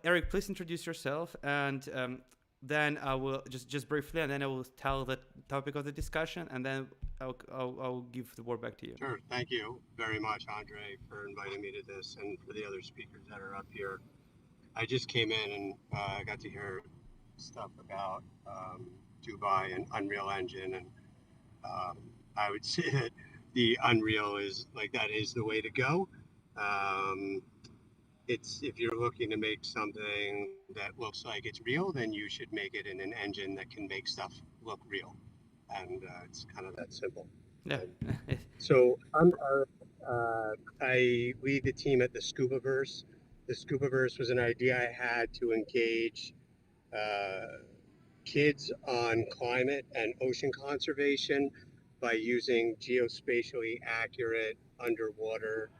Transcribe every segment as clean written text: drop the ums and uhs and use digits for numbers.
Eric, please introduce yourself, and then I will just briefly, and then I will tell the topic of the discussion, and then I'll give the word back to you. Sure. Thank you very much, Andre, for inviting me to this, and for the other speakers that are up here. I just came in and I got to hear stuff about Dubai and Unreal Engine, and I would say that the Unreal is that is the way to go. It's if you're looking to make something that looks like it's real, then you should make it in an engine that can make stuff look real, and it's kind of that simple. Yeah. So I lead the team at the Scubaverse. The Scubaverse was an idea I had to engage kids on climate and ocean conservation by using geospatially accurate underwater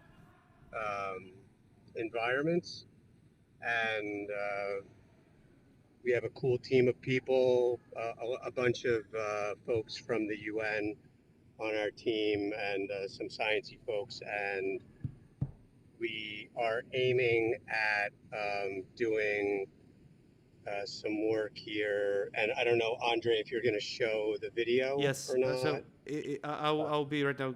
environments. And we have a cool team of people, a bunch of folks from the UN on our team, and some sciencey folks, and we are aiming at doing some work here. And I don't know, Andre, if you're going to show the video Yes. or not. So I'll be right now.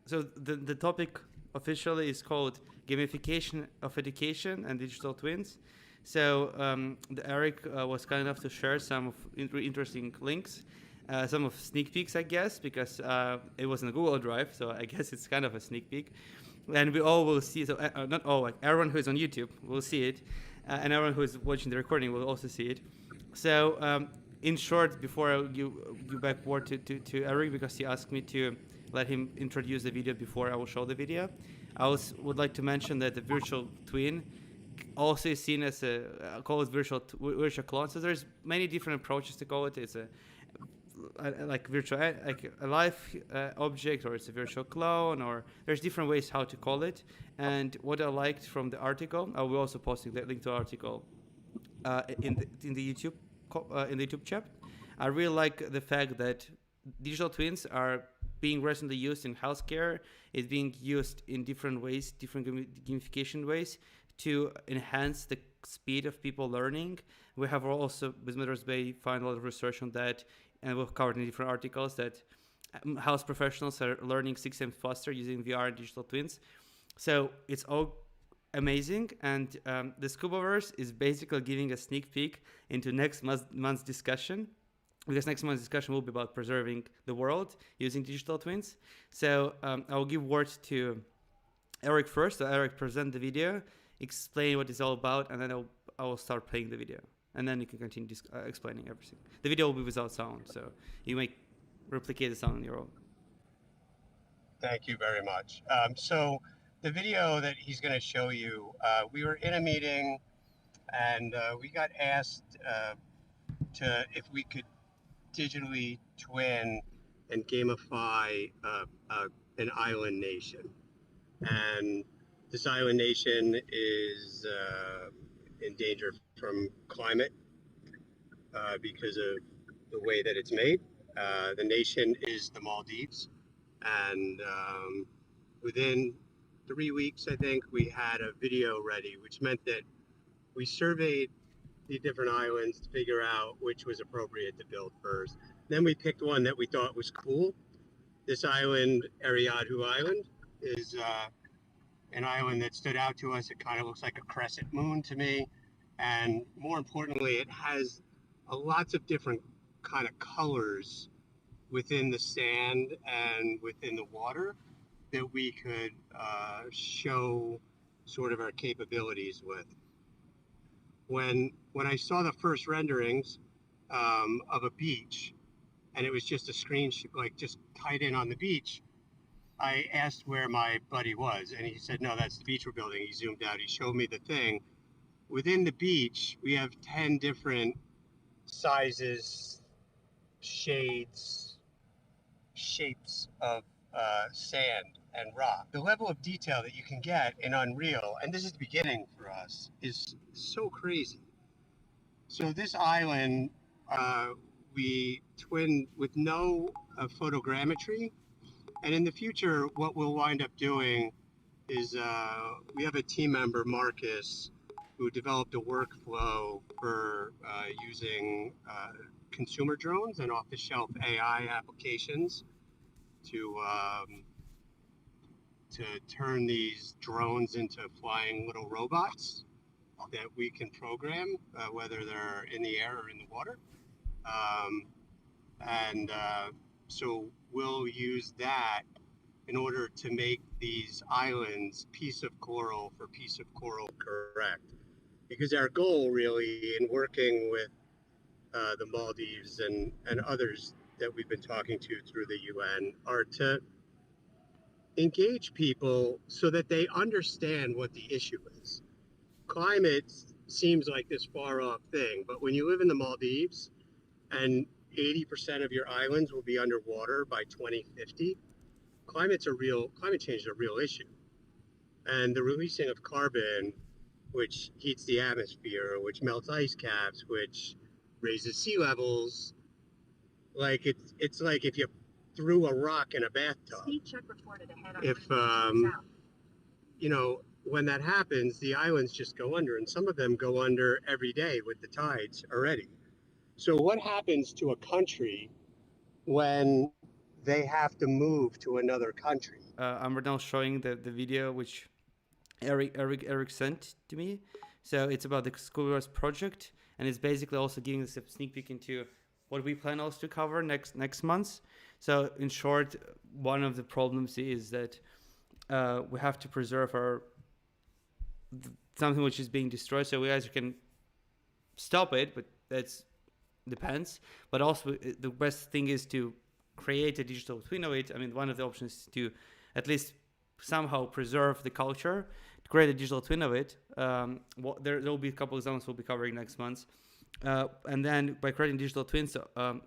So the topic officially is called gamification of education and digital twins. So Eric was kind enough to share some of interesting links, some of sneak peeks, I guess, because it was in a Google Drive, so I guess it's kind of a sneak peek. And we all will see, so not all, like everyone who is on YouTube will see it, and everyone who is watching the recording will also see it. So in short, before I give back word to Eric, because he asked me to let him introduce the video before I will show the video, I would like to mention that the virtual twin also is seen as call it virtual clone. So there's many different approaches to call it. It's a virtual, like a live object, or it's a virtual clone, or there's different ways how to call it. And what I liked from the article, I will also posting the link to the article in the YouTube chat. I really like the fact that digital twins are being recently used in healthcare. It's being used in different ways, different gamification ways, to enhance the speed of people learning. We have also, with MetaverseBay, found a lot of research on that, and we've covered in different articles that health professionals are learning 6 times faster using VR and digital twins. So it's all amazing, and the Scubaverse is basically giving a sneak peek into next month's discussion, because next month's discussion will be about preserving the world using digital twins. So I'll give words to Eric first. So Eric, present the video, explain what it's all about, and then I will start playing the video. And then you can continue explaining everything. The video will be without sound, so you may replicate the sound on your own. Thank you very much. So the video that he's going to show you, we were in a meeting, and we got asked if we could digitally twin and gamify an island nation. And this island nation is in danger from climate because of the way that it's made. The nation is the Maldives, and within 3 weeks, I think, we had a video ready, which meant that we surveyed the different islands to figure out which was appropriate to build first. Then we picked one that we thought was cool. This island, Ariadne Island, is an island that stood out to us. It kind of looks like a crescent moon to me. And more importantly, it has lots of different kind of colors within the sand and within the water that we could show sort of our capabilities with. When I saw the first renderings of a beach, and it was just a screen like just tied in on the beach, I asked where my buddy was, and he said, no, that's the beach we're building. He zoomed out, he showed me the thing. Within the beach, we have 10 different sizes, shades, shapes of sand and rock. The level of detail that you can get in Unreal, and this is the beginning for us, is so crazy. So this island, we twin with no photogrammetry. And in the future, what we'll wind up doing is we have a team member, Marcus, who developed a workflow for using consumer drones and off-the-shelf AI applications to to turn these drones into flying little robots that we can program, whether they're in the air or in the water. Um, and so we'll use that in order to make these islands piece of coral for piece of coral correct. Because our goal really in working with the Maldives and others that we've been talking to through the UN are to engage people so that they understand what the issue is. Climate seems like this far off thing, but when you live in the Maldives and 80% of your islands will be underwater by 2050, climate change is a real issue. And the releasing of carbon, which heats the atmosphere, which melts ice caps, which raises sea levels, like it's like if you threw a rock in a bathtub. Speed check reported ahead on if you know, when that happens, the islands just go under, and some of them go under every day with the tides already. So what happens to a country when they have to move to another country? I'm right now showing the video which Eric sent to me. So it's about the Scubaverse project, and it's basically also giving us a sneak peek into what we plan also to cover next month. So in short, one of the problems is that we have to preserve something which is being destroyed. So we either can stop it, but that's depends. But also the best thing is to create a digital twin of it. I mean, one of the options is to at least somehow preserve the culture, to create a digital twin of it. There will be a couple examples we'll be covering next month. And then by creating digital twins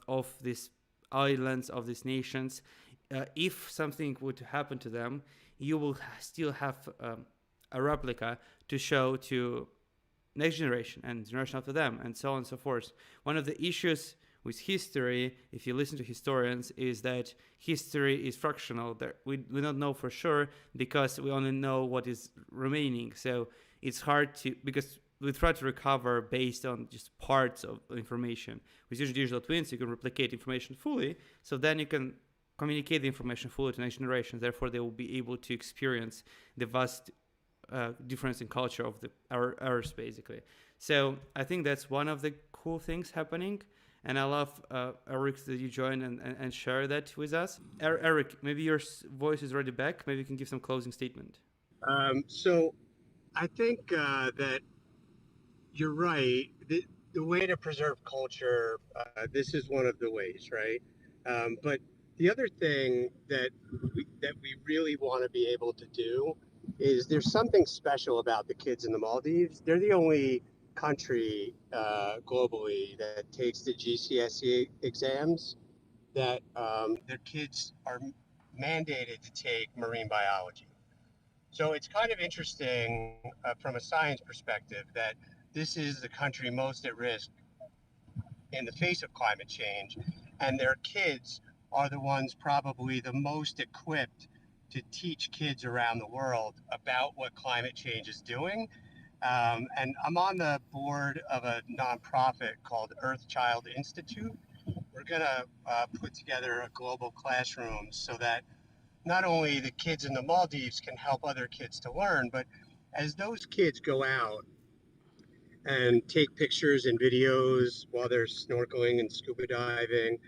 of these islands, of these nations, if something would happen to them, you will still have a replica to show to next generation and generation after them, and so on and so forth. One of the issues with history, if you listen to historians, is that history is fractional. We don't know for sure because we only know what is remaining. So it's hard to, because we try to recover based on just parts of information. With digital twins, you can replicate information fully, so then you can communicate the information fully to next generations. Therefore, they will be able to experience the vast difference in culture of our Earth, basically. So I think that's one of the cool things happening. And I love, Eric, that you join and share that with us. Eric, maybe your voice is already back. Maybe you can give some closing statement. So I think that you're right. The way to preserve culture, this is one of the ways, right? But the other thing that we really want to be able to do is there's something special about the kids in the Maldives. They're the only country globally that takes the GCSE exams that their kids are mandated to take marine biology. So it's kind of interesting from a science perspective that this is the country most at risk in the face of climate change, and their kids are the ones probably the most equipped to teach kids around the world about what climate change is doing. And I'm on the board of a nonprofit called Earthchild Institute. We're going to put together a global classroom so that not only the kids in the Maldives can help other kids to learn, but as those kids go out and take pictures and videos while they're snorkeling and scuba diving,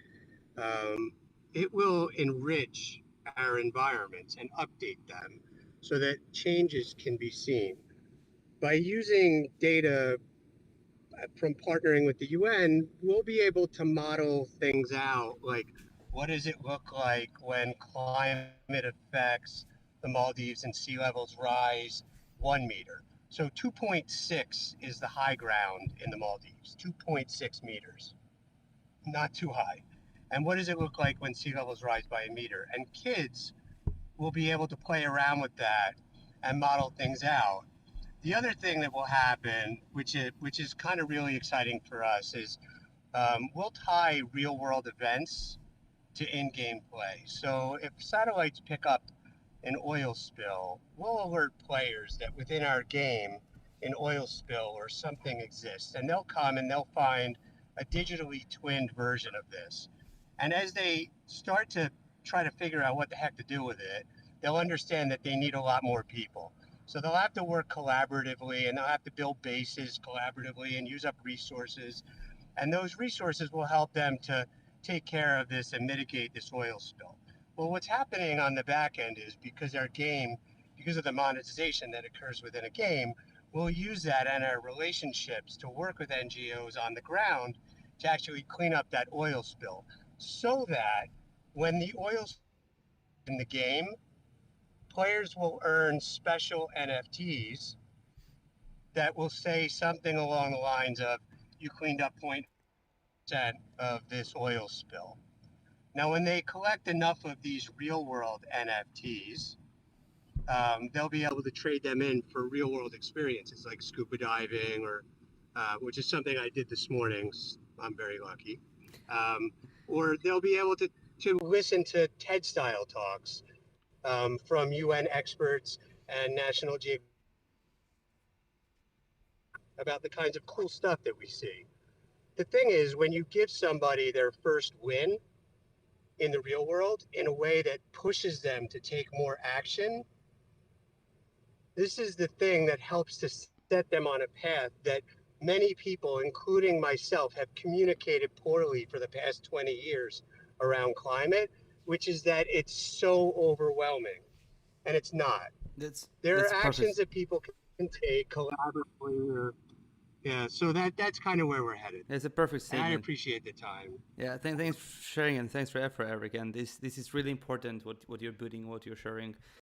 it will enrich our environments and update them so that changes can be seen. By using data from partnering with the UN, we'll be able to model things out like what does it look like when climate affects the Maldives and sea levels rise 1 meter. So 2.6 is the high ground in the Maldives, 2.6 meters, not too high. And what does it look like when sea levels rise by 1 meter? And kids will be able to play around with that and model things out. The other thing that will happen, which is kind of really exciting for us, is we'll tie real world events to in-game play. So if satellites pick up an oil spill, we'll alert players that within our game, an oil spill or something exists, and they'll come and they'll find a digitally twinned version of this. And as they start to try to figure out what the heck to do with it, they'll understand that they need a lot more people. So they'll have to work collaboratively, and they'll have to build bases collaboratively and use up resources. And those resources will help them to take care of this and mitigate this oil spill. Well, what's happening on the back end is because our game, because of the monetization that occurs within a game, we'll use that and our relationships to work with NGOs on the ground to actually clean up that oil spill, so that when the oil in the game, players will earn special NFTs that will say something along the lines of, you cleaned up 0.1% of this oil spill. Now, when they collect enough of these real world NFTs, they'll be able to trade them in for real world experiences like scuba diving, or which is something I did this morning. I'm very lucky. Or they'll be able to listen to TED style talks from UN experts and National Geographic about the kinds of cool stuff that we see. The thing is, when you give somebody their first win in the real world in a way that pushes them to take more action, this is the thing that helps to set them on a path that many people, including myself, have communicated poorly for the past 20 years around climate, which is that it's so overwhelming. And it's not. There That's are perfect. actions that people can take collaboratively. Or, yeah, so that's kind of where we're headed. It's a perfect And I statement. appreciate the time. Yeah, thanks for sharing, and thanks for effort, Eric. And this is really important, what you're building, what you're sharing.